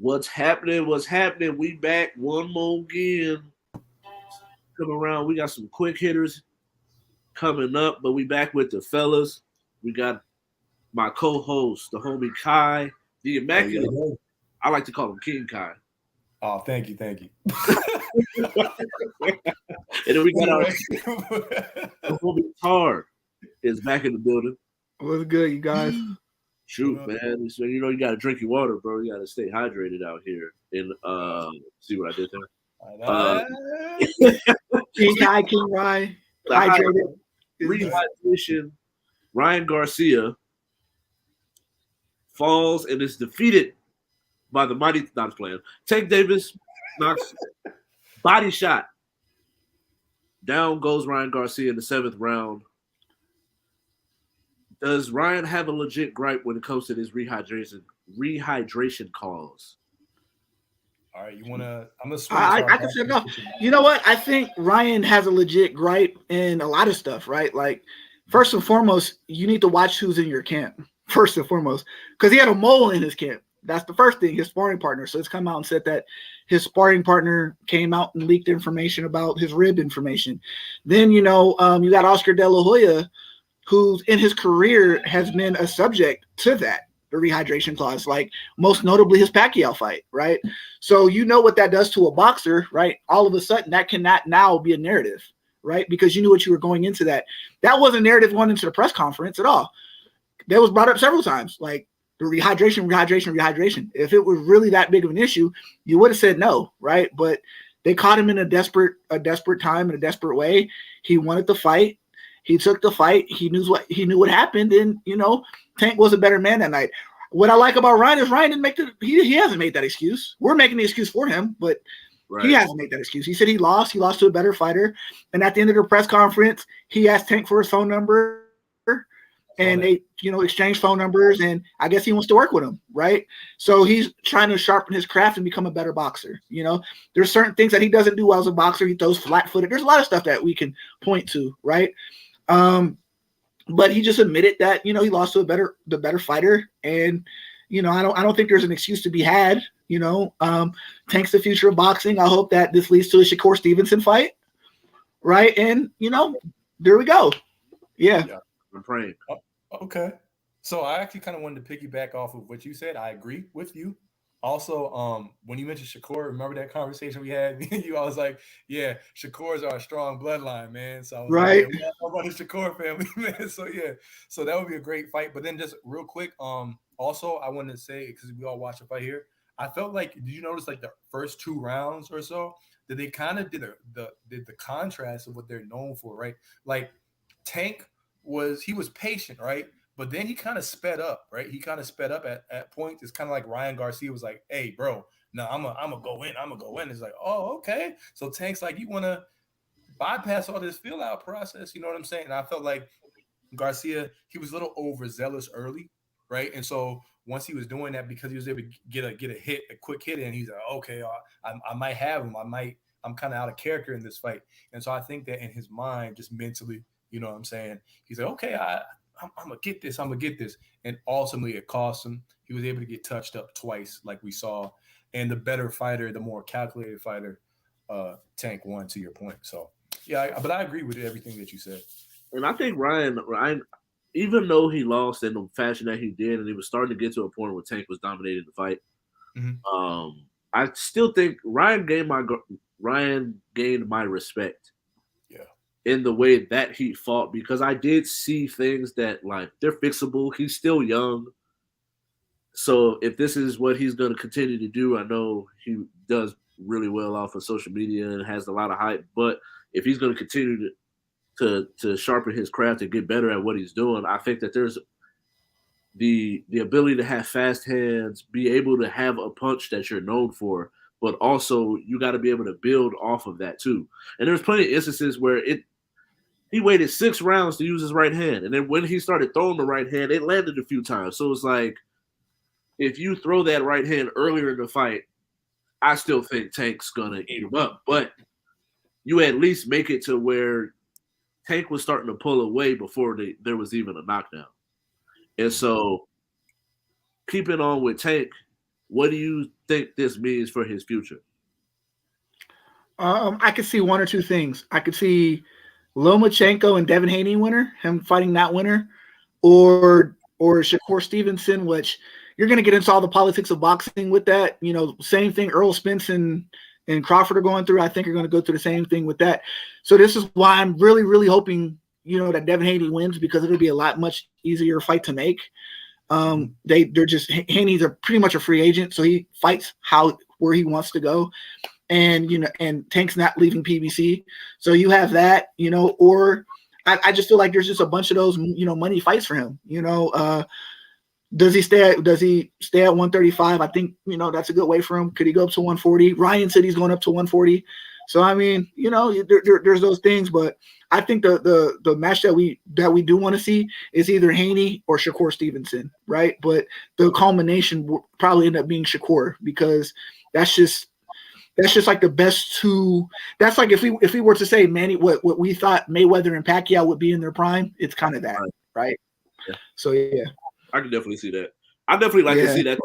What's happening? What's happening? We back one more again. Come around. We got some quick hitters coming up, but we back with the fellas. We got my co-host, the homie Kai, the Yo, yo, immaculate. yo. I like to call him King Kai. Oh, thank you, thank you. And then we got our Anyway. the homie Tar is back in the building. What's good, you guys? Shoot, man. So you know you gotta drink your water, bro. You gotta stay hydrated out here. And see what I did there? King Kai, King Rye, The hydrated. rehydration. Ryan Garcia falls and is defeated by the mighty not playing. Tank Davis knocks body shot. Down goes Ryan Garcia in the 7th round. Does Ryan have a legit gripe when it comes to this rehydration cause? All right, you wanna? I'm gonna switch. I can say no. You know what? I think Ryan has a legit gripe in a lot of stuff, right? Like, first and foremost, you need to watch who's in your camp. First and foremost, because he had a mole in his camp. That's the first thing, his sparring partner. So it's come out and said that his sparring partner came out and leaked information about his rib information. Then, you got Oscar De La Hoya, who's in his career has been a subject to that, the rehydration clause, like most notably his Pacquiao fight, right? So you know what that does to a boxer, right? All of a sudden, that cannot now be a narrative, right? Because you knew what you were going into that. That wasn't a narrative going into the press conference at all. That was brought up several times, like the rehydration. If it was really that big of an issue, you would have said no, right? But they caught him in a desperate time, in a desperate way. He wanted the fight. He took the fight. He knew what happened, and Tank was a better man that night. What I like about Ryan is Ryan didn't make he hasn't made that excuse. We're making the excuse for him, but He hasn't made that excuse. He said he lost. He lost to a better fighter. And at the end of the press conference, he asked Tank for his phone number, and they exchanged phone numbers. And I guess he wants to work with him, right? So he's trying to sharpen his craft and become a better boxer. There's certain things that he doesn't do well as a boxer. He throws flat-footed. There's a lot of stuff that we can point to, right? But he just admitted that he lost to the better fighter, and I don't think there's an excuse to be had. Tank's the future of boxing. I hope that this leads to a Shakur Stevenson fight, right? And there we go. Yeah. I'm praying. Okay, so I actually kind of wanted to piggyback off of what you said. I agree with you. Also, when you mentioned Shakur, remember that conversation we had? I was like, yeah, Shakur's our strong bloodline, man. So I was right. Like, yeah, about the Shakur family, man. So yeah, so that would be a great fight. But then just real quick, also I wanted to say, because we all watched the fight here, I felt like, did you notice like the first 2 rounds or so that they kind of did the contrast of what they're known for, right? Like Tank was patient, right? But then he kind of sped up, right? He kind of sped up at points. It's kind of like Ryan Garcia was like, hey, bro, no, I'm gonna go in. I'm gonna go in. It's like, oh, okay. So Tank's like, you want to bypass all this feel out process. You know what I'm saying? And I felt like Garcia, he was a little overzealous early, right? And so once he was doing that, because he was able to get a quick hit in, he's like, okay, I might have him. I'm kind of out of character in this fight. And so I think that in his mind, just mentally, you know what I'm saying? He's like, okay, I'm gonna get this. And ultimately it cost him. He was able to get touched up twice, like we saw. And the better fighter, the more calculated fighter, Tank won, to your point. So yeah, but I agree with everything that you said. And I think Ryan, even though he lost in the fashion that he did, and he was starting to get to a point where Tank was dominating the fight, I still think Ryan gained my respect. In the way that he fought, because I did see things that, like, they're fixable. He's still young. So if this is what he's going to continue to do, I know he does really well off of social media and has a lot of hype. But if he's going to continue to sharpen his craft and get better at what he's doing, I think that there's the ability to have fast hands, be able to have a punch that you're known for, but also you got to be able to build off of that too. And there's plenty of instances where he waited 6 rounds to use his right hand. And then when he started throwing the right hand, it landed a few times. So it's like, if you throw that right hand earlier in the fight, I still think Tank's going to eat him up. But you at least make it to where Tank was starting to pull away before there was even a knockdown. And so, keeping on with Tank, what do you think this means for his future? I could see one or two things. I could see Lomachenko and Devin Haney winner, him fighting that winner, or Shakur Stevenson, which you're going to get into all the politics of boxing with that. Same thing Earl Spence and Crawford are going through. I think are going to go through the same thing with that. So this is why I'm really, really hoping, that Devin Haney wins, because it'll be a lot much easier fight to make. They're just Haney's pretty much a free agent, so he fights where he wants to go. And Tank's not leaving PBC. So you have that, or I just feel like there's just a bunch of those, money fights for him. Does he stay at 135? I think, that's a good way for him. Could he go up to 140? Ryan said he's going up to 140. So, I mean, there's those things, but I think the match that we do want to see is either Haney or Shakur Stevenson, right? But the culmination will probably end up being Shakur, because that's just like the best two. That's like if we were to say Manny, what we thought Mayweather and Pacquiao would be in their prime, it's kind of that, right? Yeah. So yeah, I can definitely see that. I definitely like to see that.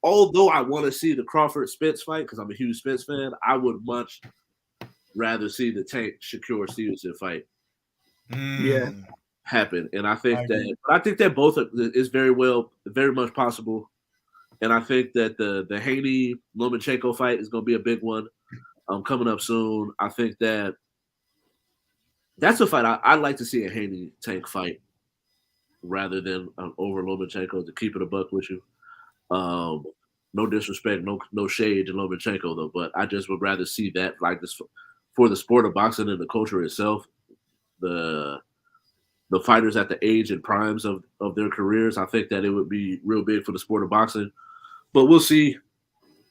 Although I want to see the Crawford Spence fight because I'm a huge Spence fan, I would much rather see the Tank Shakur Stevenson fight. Happen, and I think that both is very much possible. And I think that the Haney Lomachenko fight is going to be a big one coming up soon. I think that's a fight I'd like to see a Haney Tank fight rather than over Lomachenko, to keep it a buck with you. No disrespect, no shade to Lomachenko though, but I just would rather see that, like this, for the sport of boxing and the culture itself. The fighters at the age and primes of their careers, I think that it would be real big for the sport of boxing. But we'll see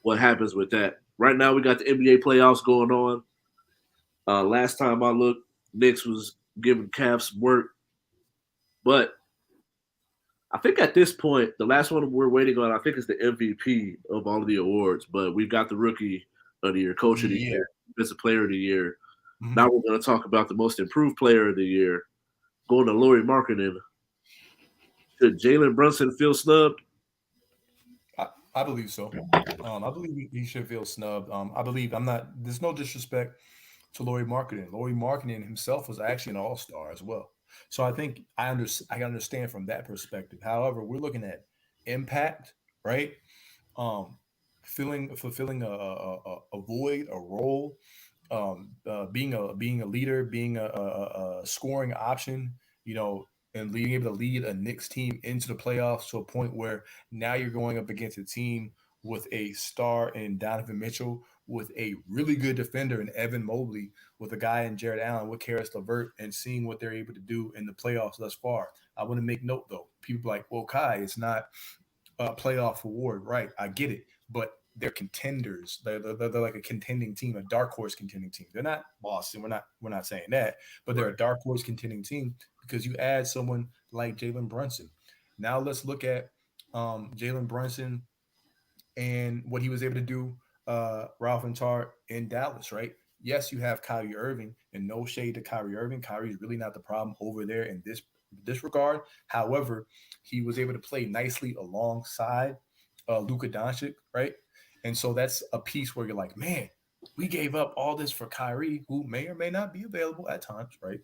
what happens with that. Right now, we got the NBA playoffs going on. Last time I looked, Knicks was giving Cavs work. But I think at this point, the last one we're waiting on, I think, is the MVP of all of the awards. But we've got the Rookie of the Year, Coach of the Year, Defensive Player of the Year. Mm-hmm. Now we're going to talk about the Most Improved Player of the Year. Going to Lauri Markkanen. Should Jalen Brunson feel snubbed? I believe so. I believe he should feel snubbed. I believe there's no disrespect to Lauri Markkanen. Lauri Markkanen himself was actually an all-star as well. So I think I understand from that perspective. However, we're looking at impact, right? Fulfilling a void, a role, being a leader, being a scoring option, and being able to lead a Knicks team into the playoffs to a point where now you're going up against a team with a star in Donovan Mitchell, with a really good defender in Evan Mobley, with a guy in Jared Allen, with Karis LeVert, and seeing what they're able to do in the playoffs thus far. I want to make note, though. People are like, well, Kai, it's not a playoff award. Right, I get it. But they're contenders. They're like a contending team, a dark horse contending team. They're not Boston. We're not saying that, but they're a dark horse contending team because you add someone like Jalen Brunson. Now let's look at Jalen Brunson and what he was able to do, Ralph and Tar in Dallas, right? Yes, you have Kyrie Irving, and no shade to Kyrie Irving. Kyrie is really not the problem over there in this regard. However, he was able to play nicely alongside Luka Doncic, right? And so that's a piece where you're like, man, we gave up all this for Kyrie, who may or may not be available at times, right?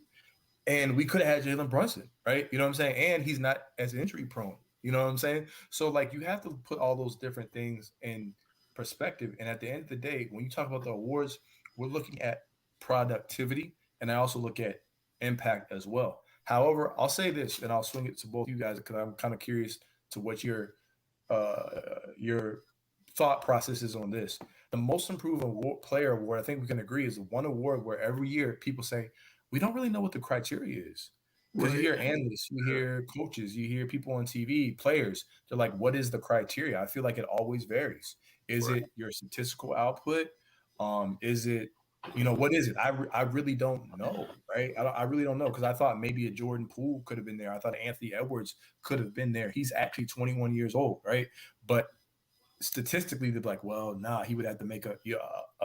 And we could have had Jalen Brunson, right? You know what I'm saying? And he's not as injury prone. You know what I'm saying? So, like, you have to put all those different things in perspective. And at the end of the day, when you talk about the awards, we're looking at productivity, and I also look at impact as well. However, I'll say this, and I'll swing it to both you guys because I'm kind of curious to what your thought processes on this. The most improved player award, I think we can agree, is one award where every year people say, we don't really know what the criteria is. Because you hear analysts, you hear coaches, you hear people on TV, players. They're like, what is the criteria? I feel like it always varies. Is it your statistical output? Is it, what is it? I really don't know, right? I really don't know because I thought maybe a Jordan Poole could have been there. I thought Anthony Edwards could have been there. He's actually 21 years old, right? But statistically, they're like, well, nah, he would have to make a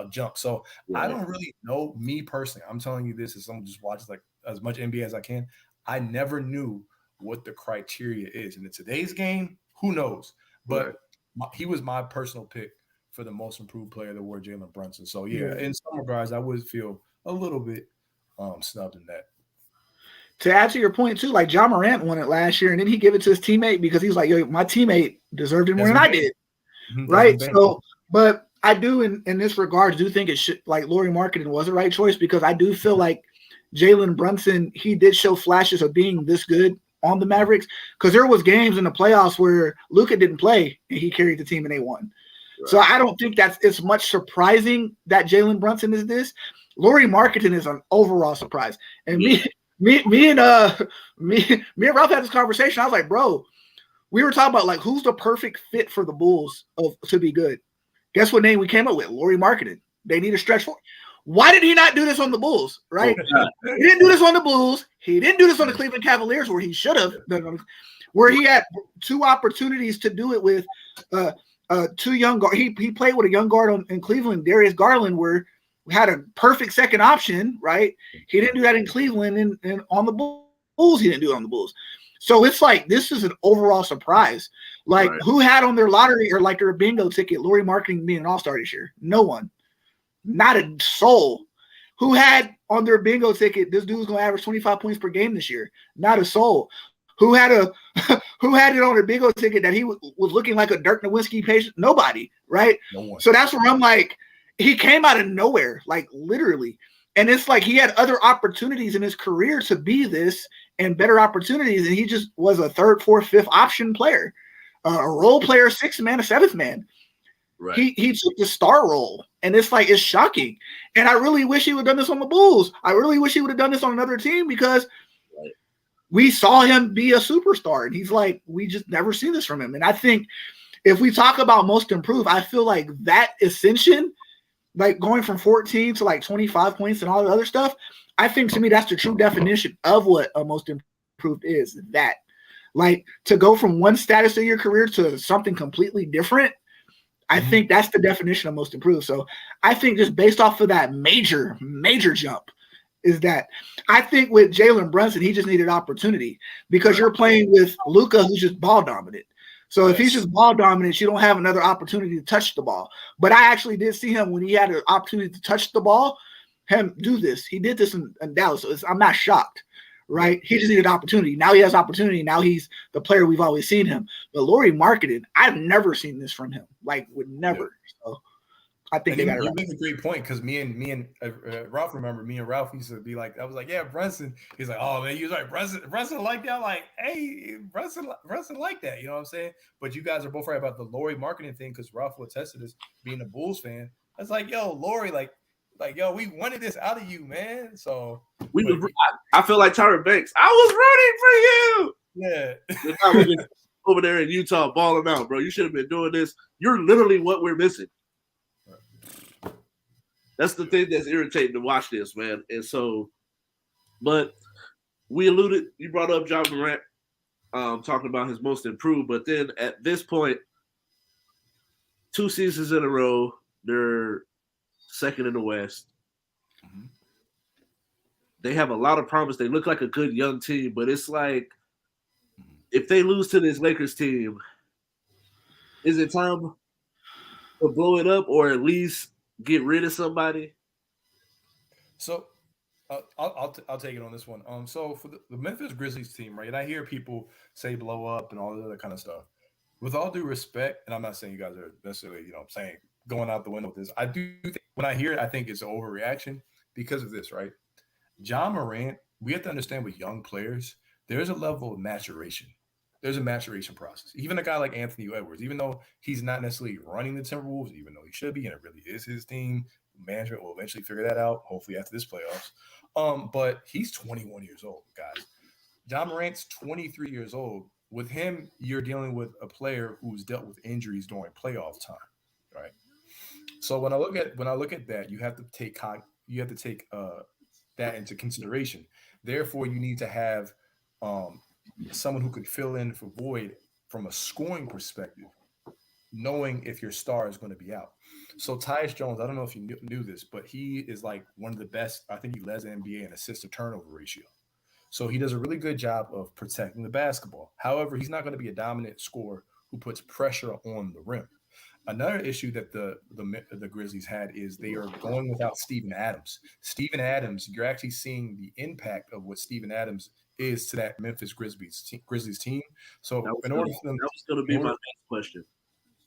jump. So I don't really know. Me personally, I'm telling you this as someone just watches like as much NBA as I can. I never knew what the criteria is. And in today's game, who knows? But he was my personal pick for the most improved player of the war, Jalen Brunson. So yeah, in some regards, I would feel a little bit snubbed in that. To add to your point too, like John Morant won it last year, and then he gave it to his teammate because he was like, "Yo, my teammate deserved it more than I did." Right? So, but I do in this regard do think it should, like, Lauri Markkanen was the right choice, because I do feel like Jalen Brunson, he did show flashes of being this good on the Mavericks, because there was games in the playoffs where Luka didn't play and he carried the team and they won. Right. So I don't think it's much surprising that Jalen Brunson is this. Lauri Markkanen is an overall surprise. And me and Ralph had this conversation. I was like, bro, we were talking about, like, who's the perfect fit for the Bulls to be good. Guess what name we came up with? Lauri Markkanen. They need a stretch for. Why did he not do this on the Bulls, right? He didn't do this on the Bulls. He didn't do this on the Cleveland Cavaliers, where he should have, where he had two opportunities to do it with two young guards. He played with a young guard in Cleveland, Darius Garland, where we had a perfect second option, right? He didn't do that in Cleveland, and on the Bulls, he didn't do it on the Bulls. So it's like, this is an overall surprise. Like, who had on their lottery or like their bingo ticket Lauri Markkanen being an all-star this year? No one. Not a soul. Who had on their bingo ticket this dude's going to average 25 points per game this year? Not a soul. Who had it on their bingo ticket that he was looking like a Dirk Nowitzki patient? Nobody, right? No one. So that's where I'm like, he came out of nowhere, like, literally. And it's like he had other opportunities in his career to be this, and better opportunities, and he just was a third, fourth, fifth option player, a role player, sixth man, a seventh man. Right. He took the star role, and it's like, it's shocking. And I really wish he would have done this on the Bulls. I really wish he would have done this on another team, because we saw him be a superstar, and he's like, we just never see this from him. And I think if we talk about most improved, I feel like that ascension, like going from 14 to like 25 points and all the other stuff, I think, to me, that's the true definition of what a most improved is. That, like, to go from one status of your career to something completely different, I think that's the definition of most improved. So I think, just based off of that major jump, is that I think with Jalen Brunson, he just needed opportunity, because you're playing with Luka, who's just ball dominant. So if he's just ball dominant, you don't have another opportunity to touch the ball. But I actually did see him when he had an opportunity to touch the ball, him do this. He did this in Dallas, so I'm not shocked, right? He just needed opportunity. Now he has opportunity. Now he's the player we've always seen him. But Lauri Markkanen, I've never seen this from him. Like, would never. So I think they got it right. You make a great point, because me and Ralph, remember, me and Ralph used to be like, I was like, yeah, Brunson. He's like, oh man, he was like, Brunson like that. I'm like, hey, Brunson like that. You know what I'm saying? But you guys are both right about the Lauri Markkanen thing, because Ralph will attest to this, being a Bulls fan. I was like, yo, Lauri, like, yo, we wanted this out of you, man. So I feel like Tyra Banks. I was rooting for you. Yeah. Over there in Utah balling out, bro. You should have been doing this. You're literally what we're missing. That's the thing that's irritating to watch this, man. And so, but you brought up John Morant, talking about his most improved, but then at this point, 2 seasons in a row, they're second in the West. Mm-hmm. They have a lot of promise. They look like a good young team, but it's like, if they lose to this Lakers team, is it time to blow it up, or at least get rid of somebody? So I'll take it on this one. So for the Memphis Grizzlies team, right? And I hear people say blow up and all the other kind of stuff. With all due respect, and I'm not saying you guys are necessarily, I'm saying going out the window with this. I do think, when I hear it, I think it's an overreaction because of this, right? John Morant, we have to understand, with young players, there's a level of maturation. There's a maturation process. Even a guy like Anthony Edwards, even though he's not necessarily running the Timberwolves, even though he should be, and it really is his team, management will eventually figure that out, hopefully after this playoffs. But he's 21 years old, guys. John Morant's 23 years old. With him, you're dealing with a player who's dealt with injuries during playoff time, right? So when I look at that, you have to take that into consideration. Therefore, you need to have someone who could fill in for void from a scoring perspective, knowing if your star is going to be out. So Tyus Jones, I don't know if you knew this, but he is like one of the best. I think he leads the NBA in assist to turnover ratio. So he does a really good job of protecting the basketball. However, he's not going to be a dominant scorer who puts pressure on the rim. Another issue that the Grizzlies had is they are going without Steven Adams. Steven Adams, you're actually seeing the impact of what Steven Adams is to that Memphis Grizzlies team. So in order for them, that was going to be my next question.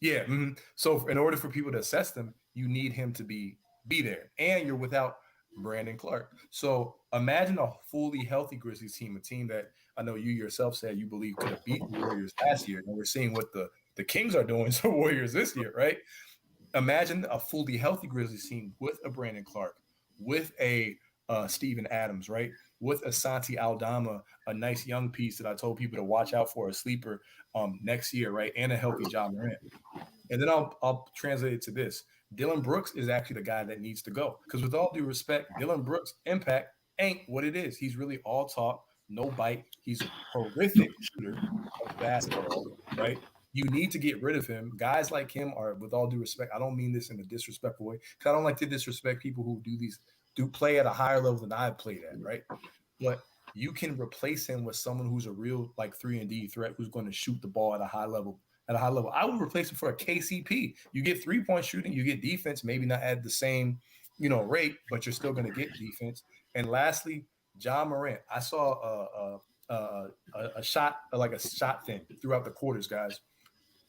Yeah. Mm-hmm. So in order for people to assess them, you need him to be there, and you're without Brandon Clark. So imagine a fully healthy Grizzlies team, a team that I know you yourself said you believe could have beat the Warriors last year, and we're seeing what the Kings are doing to the Warriors this year, right? Imagine a fully healthy Grizzlies team with a Brandon Clark, with a Steven Adams, right? With a Santi Aldama, a nice young piece that I told people to watch out for, a sleeper next year, right? And a healthy Ja Morant. And then I'll translate it to this. Dillon Brooks is actually the guy that needs to go. Because with all due respect, Dillon Brooks' impact ain't what it is. He's really all talk, no bite. He's a horrific shooter of basketball, right? You need to get rid of him. Guys like him are, with all due respect, I don't mean this in a disrespectful way, because I don't like to disrespect people who do play at a higher level than I've played at, right? But you can replace him with someone who's a real 3-and-D threat who's going to shoot the ball at a high level. I would replace him for a KCP. You get 3-point shooting, you get defense, maybe not at the same, rate, but you're still going to get defense. And lastly, Ja Morant. I saw a shot, like a shot thing throughout the quarters, guys.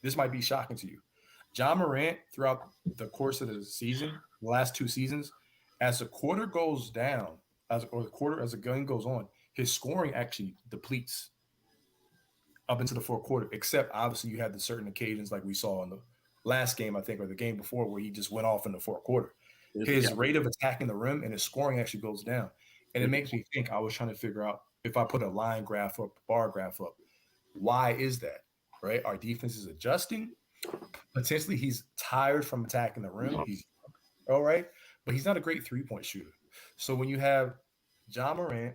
This might be shocking to you. Ja Morant, throughout the course of the season, the last 2 seasons, as the quarter goes down, as the game goes on, his scoring actually depletes up into the fourth quarter, except obviously you had the certain occasions like we saw in the last game, I think, or the game before, where he just went off in the fourth quarter. His rate of attacking the rim and his scoring actually goes down. And it makes me think, I was trying to figure out, if I put a line graph up, bar graph up, why is that, right? Our defense is adjusting. Potentially he's tired from attacking the rim. He's all right, but he's not a great 3-point shooter. So when you have Ja Morant,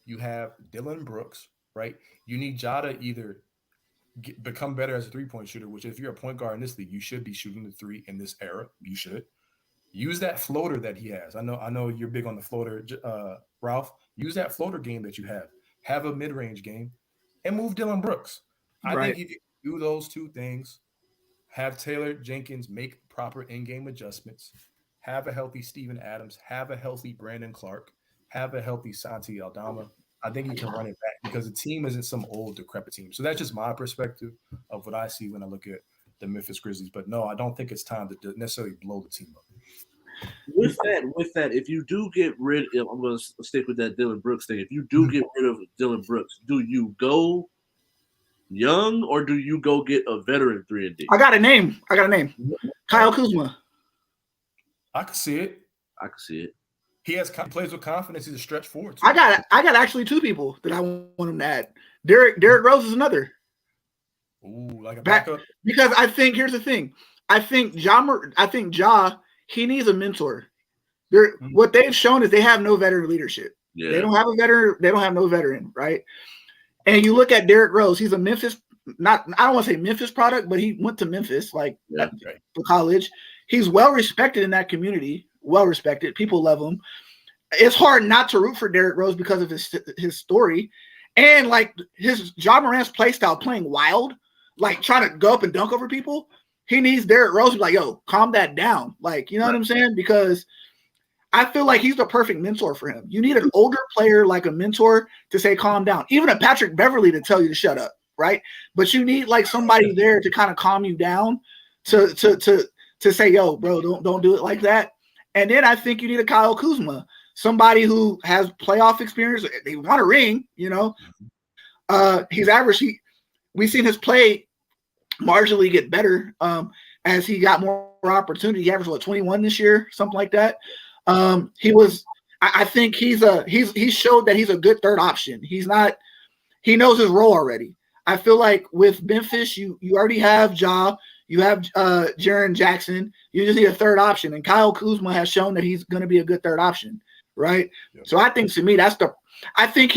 you have Dillon Brooks, right? You need Ja to either become better as a 3-point shooter, which if you're a point guard in this league, you should be shooting the 3 in this era. You should use that floater that he has. I know you're big on the floater, Ralph. Use that floater game that you have. Have a mid-range game and move Dillon Brooks. I think if you do those 2 things, have Taylor Jenkins make proper in-game adjustments, have a healthy Steven Adams, have a healthy Brandon Clark, have a healthy Santi Aldama, I think you can run it back, because the team isn't some old, decrepit team. So that's just my perspective of what I see when I look at the Memphis Grizzlies. But no, I don't think it's time to necessarily blow the team up. With that, if you do get rid of, I'm going to stick with that Dillon Brooks thing. If you do get rid of Dillon Brooks, do you go young or do you go get a veteran 3-and-D? I got a name. Kyle Kuzma. I can see it. He plays with confidence. He's a stretch forward. I got actually 2 people that I want him to add. Derrick Rose is another. Ooh, like a backup. Because I think here's the thing. I think Ja, he needs a mentor. What they've shown is they have no veteran leadership. Yeah. They don't have a veteran. They don't have no veteran, right? And you look at Derrick Rose. He's a Memphis. I don't want to say Memphis product, but he went to Memphis for college. He's well respected in that community. Well respected. People love him. It's hard not to root for Derrick Rose because of his story. And his Ja Morant's play style, playing wild, trying to go up and dunk over people. He needs Derrick Rose to be like, yo, calm that down. You know what I'm saying? Because I feel like he's the perfect mentor for him. You need an older player like a mentor to say, calm down. Even a Patrick Beverly to tell you to shut up, right? But you need somebody there to kind of calm you down to say, yo, bro, don't do it like that. And then I think you need a Kyle Kuzma, somebody who has playoff experience. They want a ring, He's average. We've seen his play marginally get better as he got more opportunity. He averaged 21 this year, something like that. I think he showed that he's a good third option. He knows his role already. I feel like with Memphis, you already have Ja. You have Jaren Jackson. You just need a third option. And Kyle Kuzma has shown that he's going to be a good third option, right? Yep. So I think, to me, I think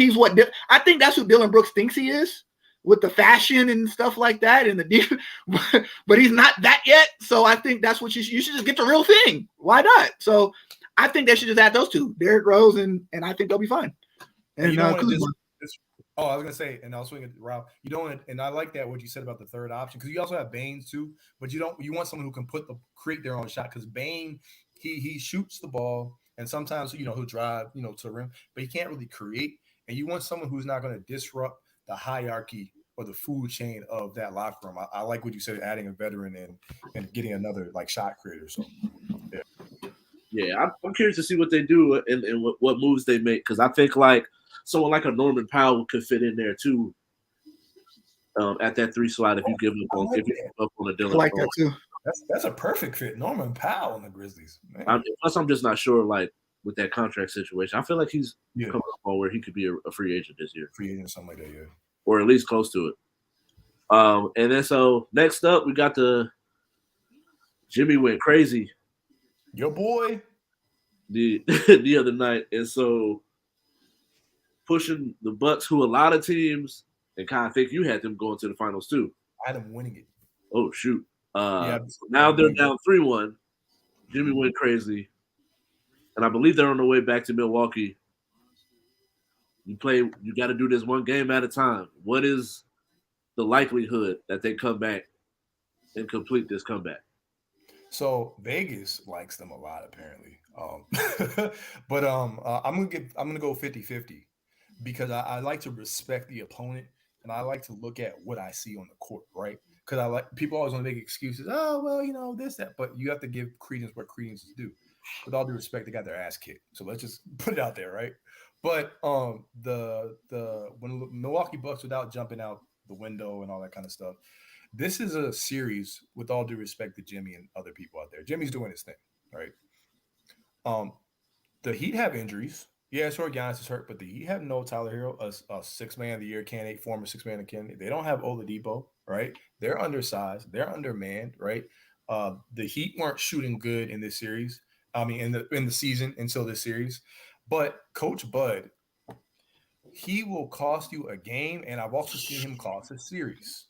that's who Dillon Brooks thinks he is, with the fashion and stuff like that, and but he's not that yet. So I think that's what you should just get the real thing. Why not? So I think they should just add those 2, Derrick Rose, and I think they'll be fine. And Oh, I was gonna say, and I'll swing it, Ralph. You don't, and I like that what you said about the third option because you also have Baines too, but you don't. You want someone who can create their own shot because Bain he shoots the ball and sometimes he'll drive to the rim, but he can't really create. And you want someone who's not going to disrupt the hierarchy or the food chain of that locker room. I like what you said, adding a veteran and getting another like shot creator. So yeah, Yeah, I'm curious to see what they do and what moves they make because I think like someone like a Norman Powell could fit in there too at that three slot if you give I like that. up on a I Dylan like that Brooks. too. That's a perfect fit. Norman Powell in the Grizzlies, man. Plus, I'm just not sure like with that contract situation. I feel like he's Yeah, coming up on where he could be a free agent this year, free agent, something like that. Yeah. or at least close to it. And then so next up we got the Jimmy went crazy Your boy. the the other night, and so pushing the Bucks, who a lot of teams and kind of think you had them going to the finals too. I had him winning it. Oh shoot! Yeah. So now they're down 3-1. Jimmy went crazy, and I believe they're on the way back to Milwaukee. You got to do this one game at a time. What is the likelihood that they come back and complete this comeback? So Vegas likes them a lot, apparently. But I'm gonna go 50-50 because I like to respect the opponent and I like to look at what I see on the court, right? Because I like people always want to make excuses. Oh well, this that, but you have to give credence where credence is due. With all due respect, they got their ass kicked. So let's just put it out there, right? But the when Milwaukee Bucks without jumping out the window and all that kind of stuff, this is a series with all due respect to Jimmy and other people out there. Jimmy's doing his thing, right? Um, the Heat have injuries. Yeah, sure, Giannis is hurt, but the Heat have no Tyler Hero, a six man of the year candidate, former six man of candidate. They don't have Oladipo, right? They're undersized, they're undermanned, right? The Heat weren't shooting good in this series. I mean, in the season until this series, but Coach Bud, he will cost you a game, and I've also seen him cost a series.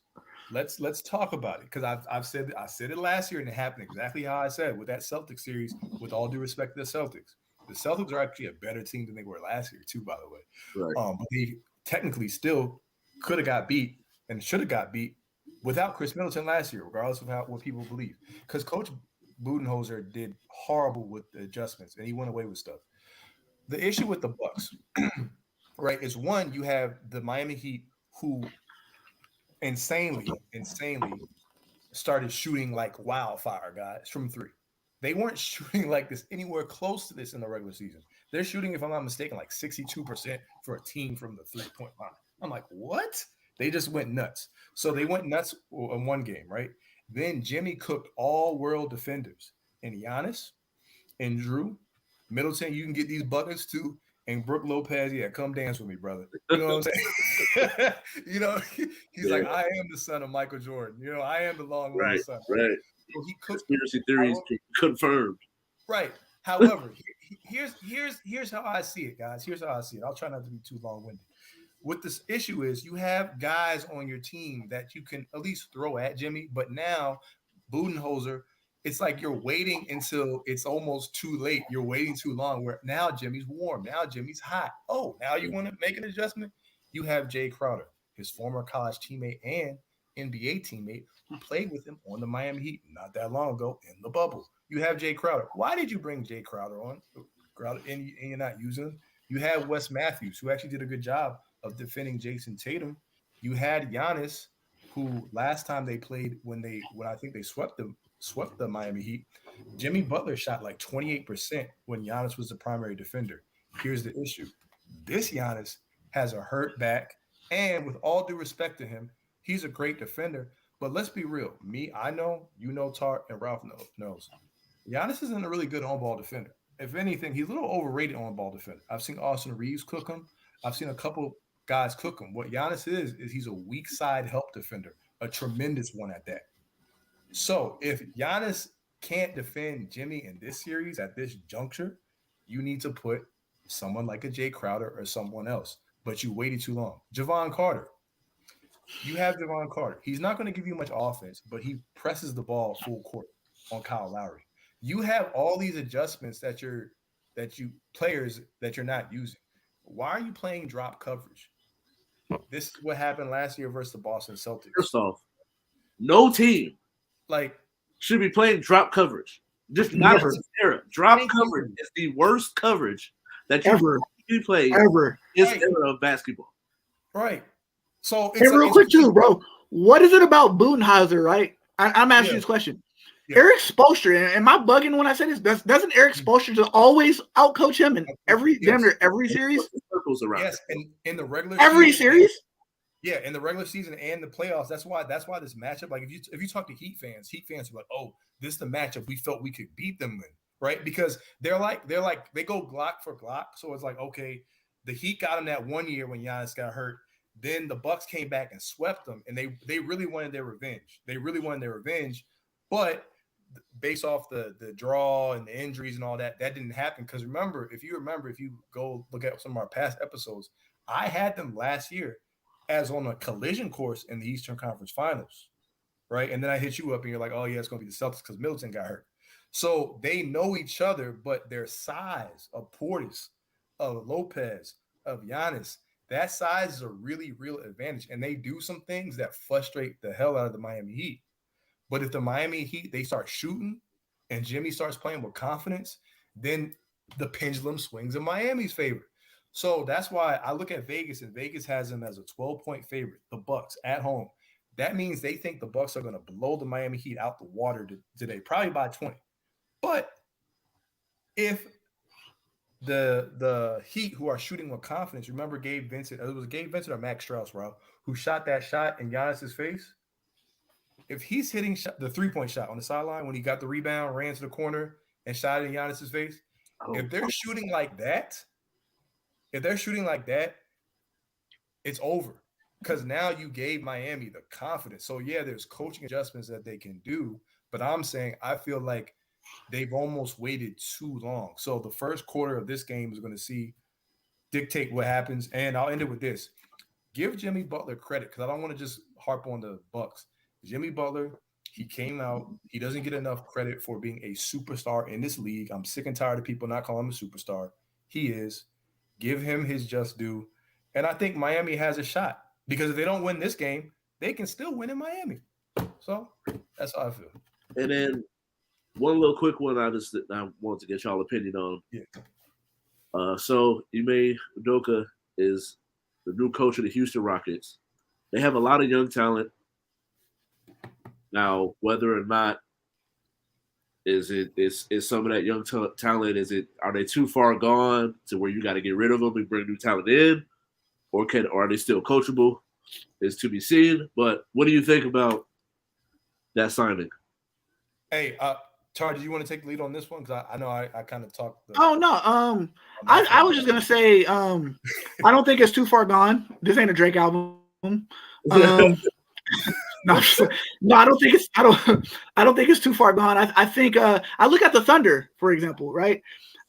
Let's talk about it because I said it last year and it happened exactly how I said with that Celtics series. With all due respect to the Celtics are actually a better team than they were last year too. By the way, Right. but they technically still could have got beat and should have got beat without Chris Middleton last year, regardless of what people believe. Because Coach Budenholzer did horrible with the adjustments and he went away with stuff. The issue with the Bucks, right, is one you have the Miami Heat who insanely started shooting like wildfire, guys, from three. They weren't shooting like this anywhere close to this in the regular season. They're shooting, if I'm not mistaken, like 62% for a team from the 3-point line. I'm like, what? They just went nuts. So they went nuts in one game, right? Then Jimmy cooked all world defenders and Giannis and Drew Middleton. You can get these buckets too. And Brooke Lopez, yeah, come dance with me, brother. You know what I'm saying? He's like, I am the son of Michael Jordan. I am the long Right, lost son. right. So he cooked. Conspiracy theories confirmed. Right. However, here's how I see it, guys. Here's how I see it. I'll try not to be too long winded. What this issue is, you have guys on your team that you can at least throw at Jimmy, but now Budenholzer, it's like you're waiting until it's almost too late. You're waiting too long. Where now Jimmy's warm, now Jimmy's hot. Oh, now you want to make an adjustment? You have Jay Crowder, his former college teammate and NBA teammate, who played with him on the Miami Heat not that long ago in the bubble. You have Jay Crowder. Why did you bring Jay Crowder on? Crowder, and you're not using him. You have Wes Matthews, who actually did a good job of defending Jason Tatum. You had Giannis, who last time they played when I think they swept the Miami Heat. Jimmy Butler shot like 28% when Giannis was the primary defender. Here's the issue. This Giannis has a hurt back, and with all due respect to him, he's a great defender. But let's be real. Me, I know, Tart, and Ralph knows. Giannis isn't a really good on-ball defender. If anything, he's a little overrated on-ball defender. I've seen Austin Reeves cook him. I've seen a couple guys cook him. What Giannis is he's a weak side help defender, a tremendous one at that. So if Giannis can't defend Jimmy in this series at this juncture, you need to put someone like a Jay Crowder or someone else. But you waited too long. Javon Carter. You have Javon Carter. He's not going to give you much offense, but he presses the ball full court on Kyle Lowry. You have all these adjustments that you players that you're not using. Why are you playing drop coverage? This is what happened last year versus the Boston Celtics. First off, no team like should be playing drop coverage. Just not in this era. Drop coverage is the worst coverage that you ever play ever in this era of basketball. Right. So it's real quick too, bro. What is it about Budenholzer, right? I'm asking you this question. Yeah. Eric Spoelstra, am I bugging when I say this? Doesn't Eric Spoelstra always outcoach him in every series? Yes, and in the regular series. Yeah, in the regular season and the playoffs. That's why this matchup. Like if you talk to Heat fans are like, oh, this is the matchup we felt we could beat them in, right? Because they go Glock for Glock. So it's like, okay, the Heat got him that one year when Giannis got hurt. Then the Bucks came back and swept them, and they really wanted their revenge. But based off the draw and the injuries and all that didn't happen. Because if you go look at some of our past episodes, I had them last year as on a collision course in the Eastern Conference Finals, right? And then I hit you up and you're like, oh yeah, it's going to be the Celtics because Middleton got hurt. So they know each other, but their size of Portis, of Lopez, of Giannis, that size is a really real advantage. And they do some things that frustrate the hell out of the Miami Heat. But if the Miami Heat, they start shooting and Jimmy starts playing with confidence, then the pendulum swings in Miami's favor. So that's why I look at Vegas, and Vegas has them as a 12-point favorite, the Bucks at home. That means they think the Bucks are going to blow the Miami Heat out the water today, probably by 20. But if the Heat, who are shooting with confidence, remember Gabe Vincent, it was Gabe Vincent or Max Strus, Rob, who shot that shot in Giannis's face. If he's hitting the three-point shot on the sideline when he got the rebound, ran to the corner, and shot it in Giannis's face, if they're shooting like that, it's over. Because now you gave Miami the confidence. So, yeah, there's coaching adjustments that they can do. But I'm saying I feel like they've almost waited too long. So the first quarter of this game is going to dictate what happens. And I'll end it with this. Give Jimmy Butler credit, because I don't want to just harp on the Bucks. Jimmy Butler, he came out. He doesn't get enough credit for being a superstar in this league. I'm sick and tired of people not calling him a superstar. He is. Give him his just due. And I think Miami has a shot, because if they don't win this game, they can still win in Miami. So that's how I feel. And then one little quick one I want to get y'all opinion on. Yeah. So Ime Udoka is the new coach of the Houston Rockets. They have a lot of young talent. Now, whether or not is some of that young talent, are they too far gone to where you got to get rid of them and bring new talent in, or are they still coachable? Is to be seen. But what do you think about that signing? Hey, Tar, do you want to take the lead on this one? Because I know I kind of talked. I was just gonna say I don't think it's too far gone. This ain't a Drake album. No, I don't think it's too far gone. I think I look at the Thunder, for example, right?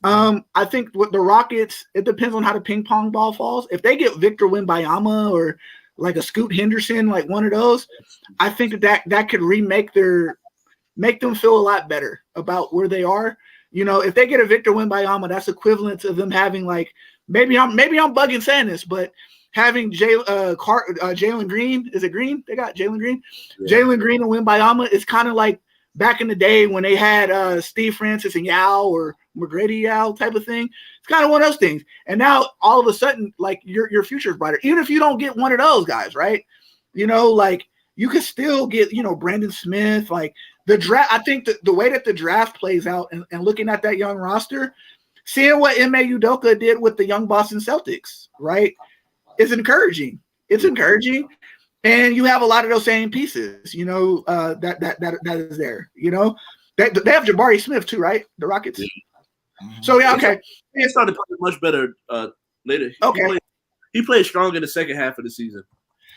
I think with the Rockets, it depends on how the ping pong ball falls. If they get Victor Wembanyama or like a Scoot Henderson, like one of those, I think that could make them feel a lot better about where they are. You know, if they get a Victor Wembanyama, that's equivalent to them having like maybe I'm bugging saying this, but having Jalen Green, is it Green? They got Jalen Green. Yeah. Jalen Green and Wembanyama is kind of like back in the day when they had Steve Francis and Yao or McGrady Yao type of thing. It's kind of one of those things. And now all of a sudden, like your future is brighter. Even if you don't get one of those guys, right? You know, like you could still get, Brandon Smith. Like the draft, I think the way that the draft plays out and looking at that young roster, seeing what Ime Udoka did with the young Boston Celtics, right? It's encouraging. It's encouraging. And you have a lot of those same pieces, that is there, They have Jabari Smith too, right? The Rockets. Yeah. So, yeah, okay. He started playing much better later. Okay. He played strong in the second half of the season.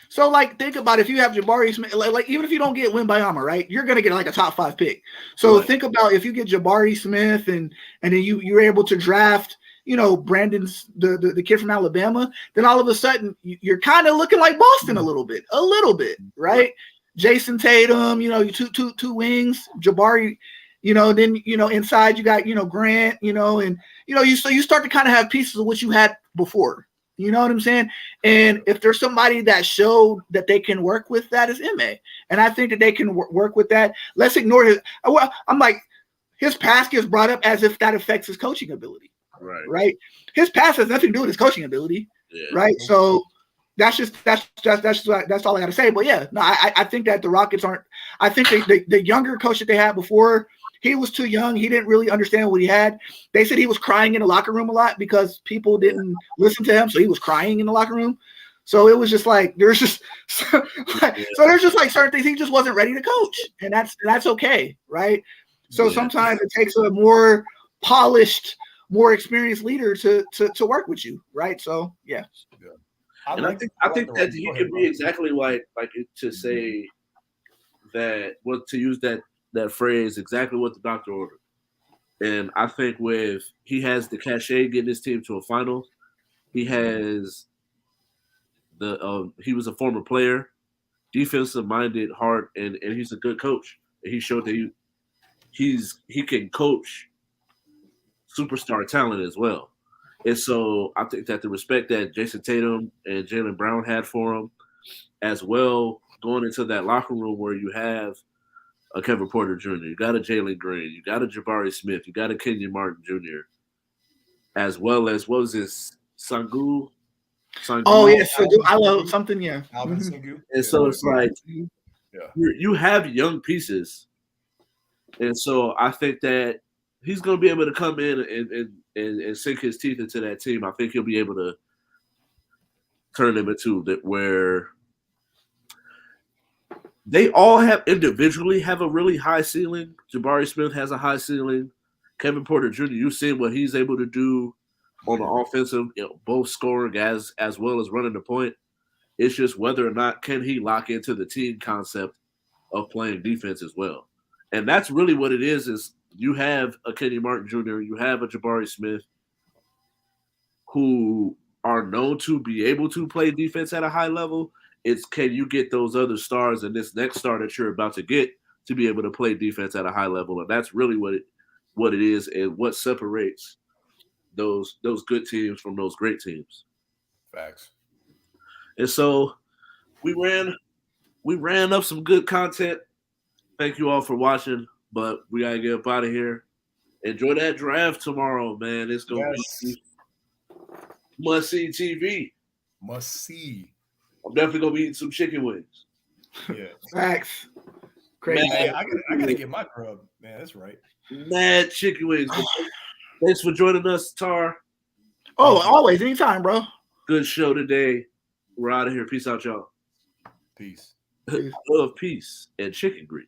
So, like, think about if you have Jabari Smith, like even if you don't get Wembanyama, right, you're going to get like a top 5 pick. So right. Think about if you get Jabari Smith and then you're able to draft – Brandon's the kid from Alabama, then all of a sudden you're kind of looking like Boston a little bit, right? Jason Tatum, two wings, Jabari, then inside you got Grant, and you start to kind of have pieces of what you had before, You know what I'm saying? And if there's somebody that showed that they can work with that is MA. And I think that they can work with that. Let's ignore his. Well, I'm like, his past gets brought up as if that affects his coaching ability. Right. His past has nothing to do with his coaching ability. Yeah. Right. So that's all I got to say. But yeah, no, I think that the Rockets aren't. I think the younger coach that they had before, he was too young. He didn't really understand what he had. They said he was crying in the locker room a lot because people didn't listen to him. So he was crying in the locker room. So it was just like, there's just so there's just like certain things he just wasn't ready to coach. And that's okay. Right. So sometimes it takes a more polished, more experienced leader to work with you. Right. So, yeah. And I think that he can be exactly like to say that, to use that phrase, exactly what the doctor ordered. And I think he has the cachet getting his team to a final. He has he was a former player, defensive minded, hard, and he's a good coach. And he showed that he can coach superstar talent as well. And so I think that the respect that Jason Tatum and Jaylen Brown had for him, as well, going into that locker room where you have a Kevin Porter Jr., you got a Jalen Green, you got a Jabari Smith, you got a Kenyon Martin Jr., as well as, what was this, Sangu? Oh, yeah, Sangu. I love something, yeah. Alvin Sangu. And so it's like, you have young pieces. And so I think that he's going to be able to come in and sink his teeth into that team. I think he'll be able to turn them into that where they all individually have a really high ceiling. Jabari Smith has a high ceiling. Kevin Porter Jr., you've seen what he's able to do on the offensive, both scoring as well as running the point. It's just whether or not can he lock into the team concept of playing defense as well. And that's really what it is you have a Kenyon Martin Jr., you have a Jabari Smith who are known to be able to play defense at a high level. It's can you get those other stars and this next star that you're about to get to be able to play defense at a high level. And that's really what it is and what separates those good teams from those great teams. Facts. And so we ran up some good content. Thank you all for watching, but we gotta get up out of here. Enjoy that draft tomorrow, man. It's gonna be must-see TV. Must-see. I'm definitely gonna be eating some chicken wings. Yeah. Facts. Crazy. Man, I gotta get my grub. Man, that's right. Mad chicken wings. Thanks for joining us, Tar. Oh, always, anytime, bro. Good show today. We're out of here. Peace out, y'all. Peace. Love, peace, and chicken grease.